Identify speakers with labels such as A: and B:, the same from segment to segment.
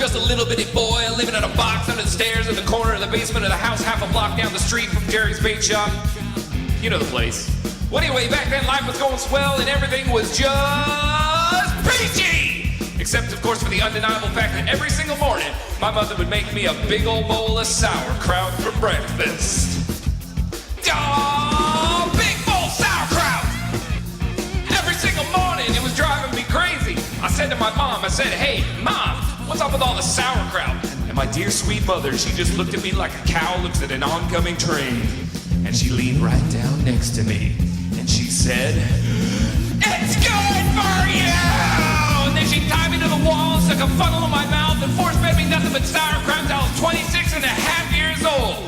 A: just a little bitty boy living in a box under the stairs in the corner of the basement of the house half a block down the street from Jerry's bait shop. You know the place. Well, anyway, back then life was going swell and everything was just peachy! Except, of course, for the undeniable fact that every single morning, my mother would make me a big old bowl of sauerkraut for breakfast. Oh, big bowl sauerkraut! Every single morning, it was driving me crazy. I said to my mom, I said, hey, Mom, what's up with all the sauerkraut? And my dear sweet mother, she just looked at me like a cow looks at an oncoming train. And she leaned right down next to me. And she said, it's good for you! And then she tied me to the wall, stuck a funnel in my mouth, and force-fed me nothing but sauerkraut until I was 26 and a half years old.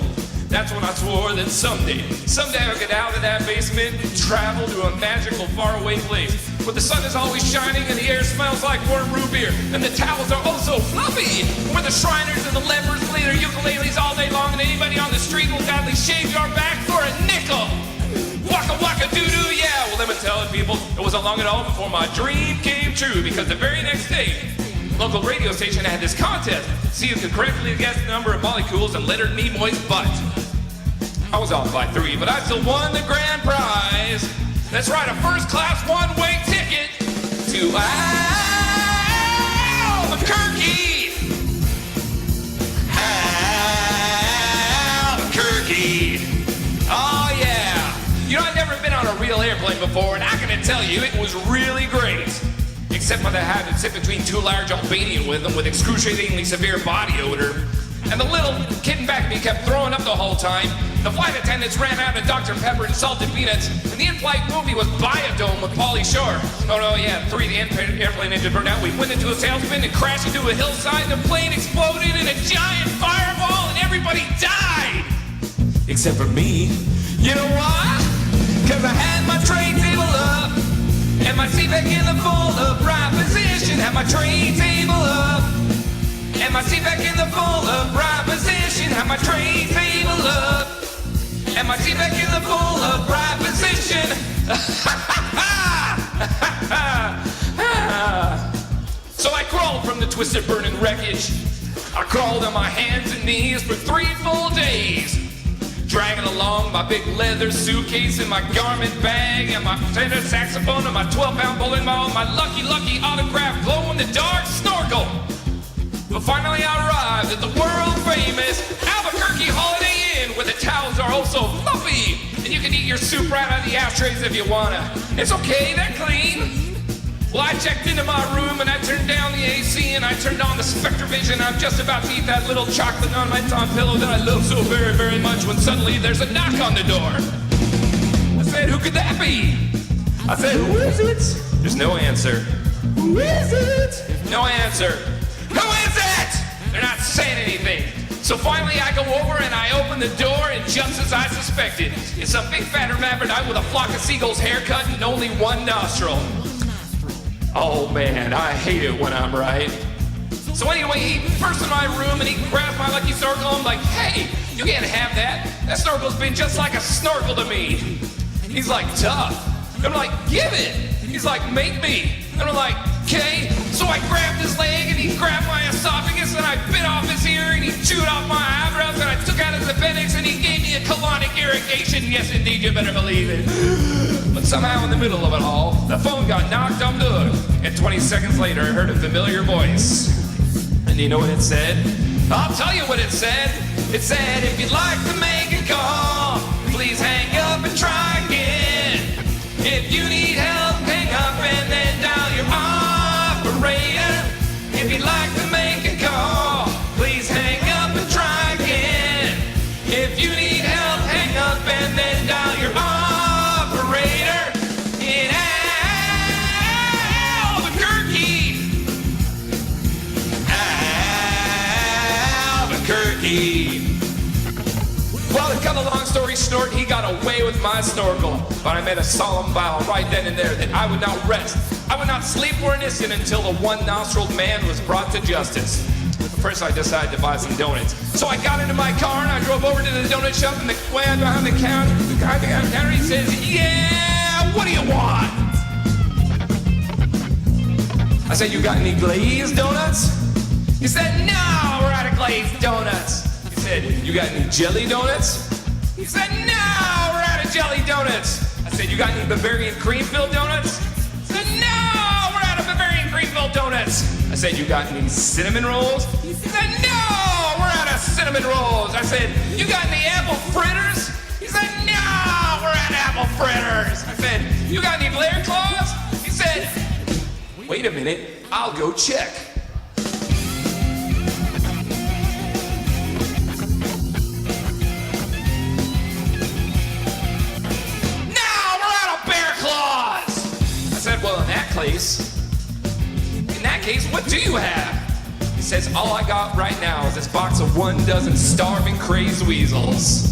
A: That's when I swore that someday I'll get out of that basement and travel to a magical faraway place where the sun is always shining and the air smells like warm root beer and the towels are oh so fluffy, where the Shriners and the lepers play their ukuleles all day long and anybody on the street will gladly shave your back for a nickel. Waka waka doo doo, yeah. Well, let me tell you, people, it wasn't long at all before my dream came true, because the very next day, local radio station had this contest. See who could correctly guess the number of molecules in Leonard Nimoy's butt. I was off by 3, but I still won the grand prize. That's right, a first-class one-way ticket to Albuquerque. Albuquerque. Oh, yeah. You know, I've never been on a real airplane before, and I can tell you it was really great. Except for the having to sit between 2 large Albanian with them with excruciatingly severe body odor. And the little kid in back of me kept throwing up the whole time. The flight attendants ran out of Dr. Pepper and salted peanuts. And the in-flight movie was Biodome with Pauly Shore. Oh no, yeah, 3, the airplane engine burned out. We went into a tailspin and crashed into a hillside. The plane exploded in a giant fireball and everybody died. Except for me. You know why? Cause I had my tray table up and my seat back in the full upright position. Had my tray table up and my seat back in the full upright position. Had my tray table up and my seat back in the full upright position. So I crawled from the twisted burning wreckage. I crawled on my hands and knees for 3 full days, dragging along my big leather suitcase and my garment bag and my tenor saxophone and my 12-pound bowling ball and my lucky autographed glow-in-the-dark snorkel. But finally I arrived at the world-famous Albuquerque Holiday Inn, where the towels are oh so fluffy and you can eat your soup right out of the ashtrays if you wanna. It's okay, they're clean. Well, I checked into my room and I turned down the AC and I turned on the SpectraVision. I'm just about to eat that little chocolate on my top pillow that I love so very, very much when suddenly there's a knock on the door. I said, who could that be? I said, who is it? There's no answer. Who is it? No answer. Who is it? They're not saying anything. So finally I go over and I open the door, and just as I suspected, it's some big fat hermaphrodite with a flock of seagulls haircut and only one nostril. Oh man, I hate it when I'm right. So anyway, he burst in my room and he grabbed my lucky snorkel. I'm like, hey, you can't have that. That snorkel's been just like a snorkel to me. He's like, tough. I'm like, give it. He's like, make me. And I'm like, okay. So I grabbed his leg and he grabbed my esophagus and I bit off his ear and he chewed off my eyebrows and I took out his appendix and he gave me a colonic irrigation. Yes, indeed, you better believe it. But somehow in the middle of it all, the phone got knocked on the hook. And 20 seconds later, I heard a familiar voice. And you know what it said? I'll tell you what it said. It said, if you'd like to make a call, please hang up and try again. If you need help, hang up and then dial your operator. If you'd like to make a call, please hang up and try again. If you need help, hang up and then dial your operator in Albuquerque. Albuquerque. Well, to cut a long story short, he got away with my snorkel. But I made a solemn vow right then and there that I would not rest. I would not sleep for an instant until the one-nostriled man was brought to justice. First, I decided to buy some donuts. So I got into my car and I drove over to the donut shop, and the guy behind the counter, he says, yeah, what do you want? I said, you got any glazed donuts? He said, no, we're out of glazed donuts. He said, you got any jelly donuts? He said, no, we're out of jelly donuts. I said, you got any Bavarian cream-filled donuts? He said, no, we're out of Bavarian cream-filled donuts. I said, you got any cinnamon rolls? He said, no, we're out of cinnamon rolls. I said, you got any apple fritters? He said, no, we're out of apple fritters. I said, you got any Blair Claws? He said, wait a minute, I'll go check. Well, in that case, what do you have? He says, all I got right now is this box of 1 dozen starving crazed weasels.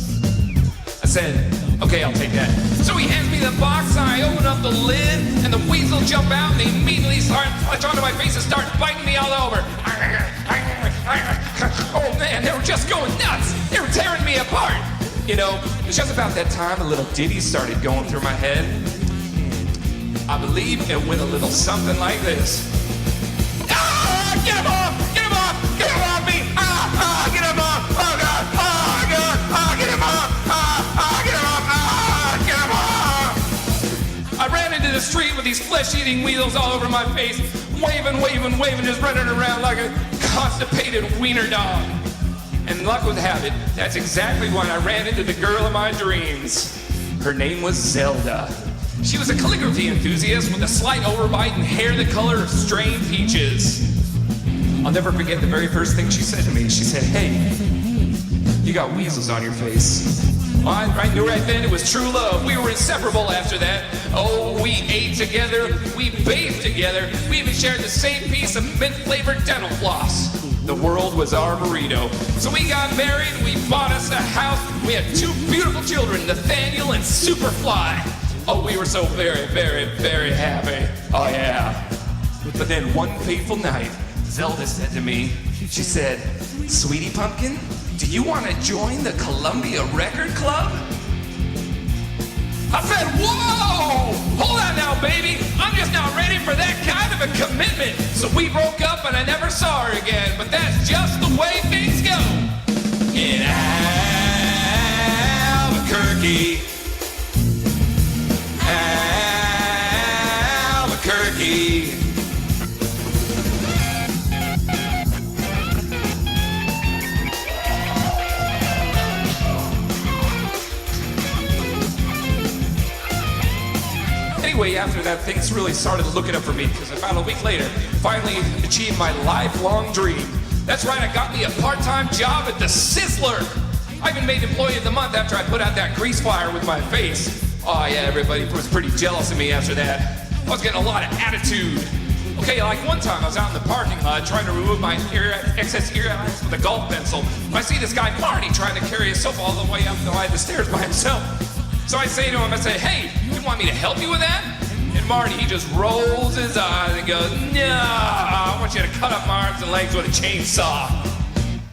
A: I said, okay, I'll take that. So he hands me the box, and I open up the lid, and the weasels jump out, and they immediately start clutch onto my face and start biting me all over. Oh man, they were just going nuts. They were tearing me apart. You know, it was just about that time a little ditty started going through my head. I believe it went a little something like this. Ah! Get him off! Get him off! Get him off me! Ah! Ah! Get him off! Oh God! Oh God! Ah! Get him off! Ah! Ah! Get him off! Ah! Get him off! I ran into the street with these flesh-eating weasels all over my face, waving, just running around like a constipated wiener dog. And luck would have it, that's exactly when I ran into the girl of my dreams. Her name was Zelda. She was a calligraphy enthusiast with a slight overbite and hair the color of strained peaches. I'll never forget the very first thing she said to me. She said, hey, you got weasels on your face. Well, I knew right then it was true love. We were inseparable after that. Oh, we ate together, we bathed together, we even shared the same piece of mint-flavored dental floss. The world was our burrito. So we got married, we bought us a house, we had 2 beautiful children, Nathaniel and Superfly. Oh, we were so very, very, very happy. Oh, yeah. But then one fateful night, Zelda said to me, she said, Sweetie Pumpkin, do you want to join the Columbia Record Club? I said, whoa! Hold on now, baby. I'm just not ready for that kind of a commitment. So we broke up and I never saw her again. But that's just the way things go. In Albuquerque. Albuquerque. Anyway, after that, things really started looking up for me because about a week later, finally achieved my lifelong dream. That's right, I got me a part-time job at the Sizzler. I even made Employee of the Month after I put out that grease flyer with my face. Oh yeah, everybody was pretty jealous of me after that. I was getting a lot of attitude. Okay, like one time I was out in the parking lot trying to remove my excess ear items with a golf pencil. I see this guy Marty trying to carry a sofa all the way up the stairs by himself. So I say to him, I say, hey, you want me to help you with that? And Marty, he just rolls his eyes and goes, no, I want you to cut up my arms and legs with a chainsaw.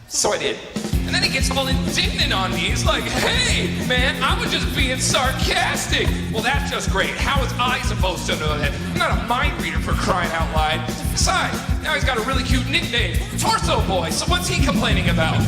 A: So I did. And then he gets all indignant on me. He's like, hey, man, I was just being sarcastic. Well, that's just great. How was I supposed to know that? I'm not a mind reader for crying out loud. Besides, now he's got a really cute nickname, Torso Boy. So what's he complaining about?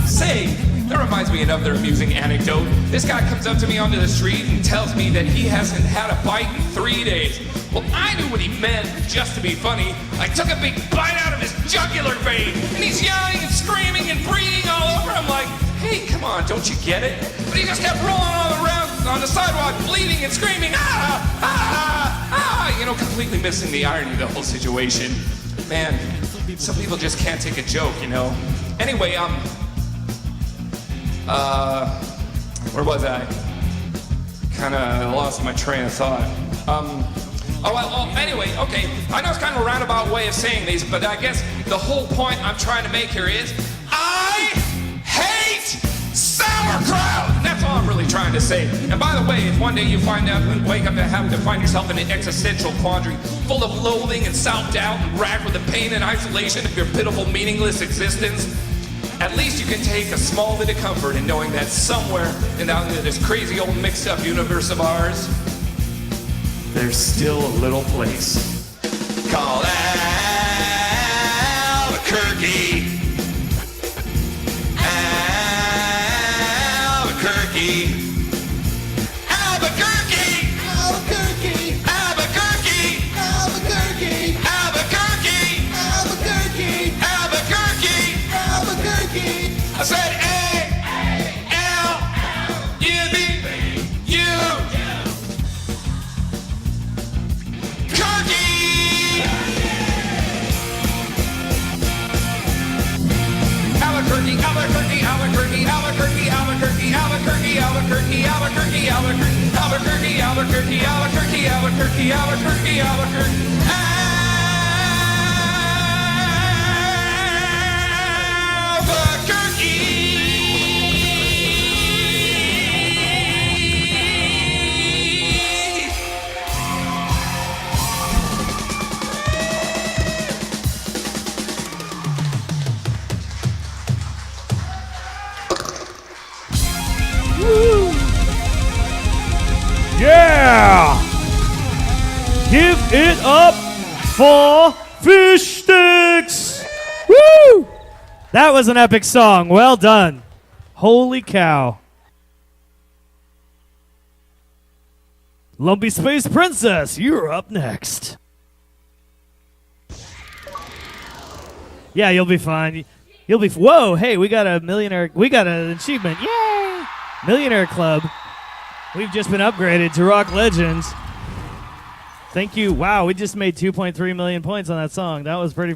A: Say, that reminds me of another amusing anecdote. This guy comes up to me onto the street and tells me that he hasn't had a bite in 3 days. Well, I knew what he meant, just to be funny. I took a big bite out of his jugular vein, and he's yelling and screaming and breathing all over. I'm like, hey, come on, don't you get it? But he just kept rolling all around on the sidewalk, bleeding and screaming, you know, completely missing the irony of the whole situation. Man, some people just can't take a joke, you know. Anyway, where was I? Kinda lost my train of thought. Anyway, okay. I know it's kind of a roundabout way of saying these, but I guess the whole point I'm trying to make here is I hate sauerkraut! That's all I'm really trying to say. And by the way, if one day you wake up and have to find yourself in an existential quandary full of loathing and self-doubt and racked with the pain and isolation of your pitiful, meaningless existence, at least you can take a small bit of comfort in knowing that somewhere in this crazy old mixed-up universe of ours, there's still a little place called Albuquerque. Albuquerque. Albuquerque. Albuquerque. Albuquerque. Albuquerque. Albuquerque. Albuquerque. Albuquerque. Albuquerque. Albuquerque. I said A-L-U-B-U. Albuquerque, Albuquerque, Albuquerque, Albuquerque, Albuquerque, Albuquerque, Albuquerque, Albuquerque, Albuquerque, Albuquerque, Albuquerque, Albuquerque, Albuquerque, Albuquerque,
B: Yeah! Give it up for Fish Sticks! Woo! That was an epic song. Well done. Holy cow. Lumpy Space Princess, you're up next. Yeah, you'll be fine. You'll be. Whoa! Hey, we got a millionaire. We got an achievement. Yay! Millionaire Club. We've just been upgraded to Rock Legends. Thank you. Wow, we just made 2.3 million points on that song. That was pretty